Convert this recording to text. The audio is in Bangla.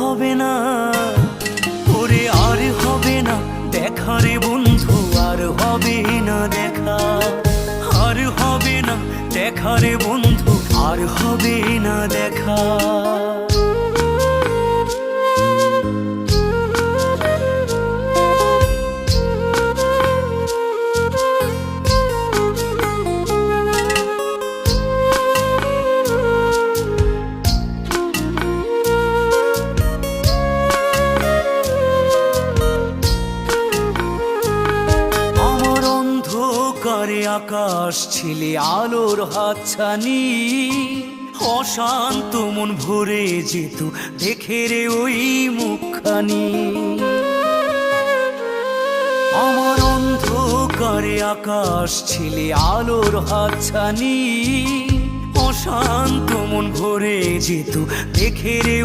হবে না, ওরে আর হবে না দেখা রে বন্ধু, আর হবে না দেখা, আর হবে না দেখা রে বন্ধু, আর হবে না দেখা। করে আকাশ ছিলে আলোর হাতছানি, অশান্ত মন ভরে যেত দেখে রে ওই মুখখানি। আমার অন্ধকারে আকাশ ছিলে আলোর হাতছানি, অশান্ত মন ভরে যেত দেখে রে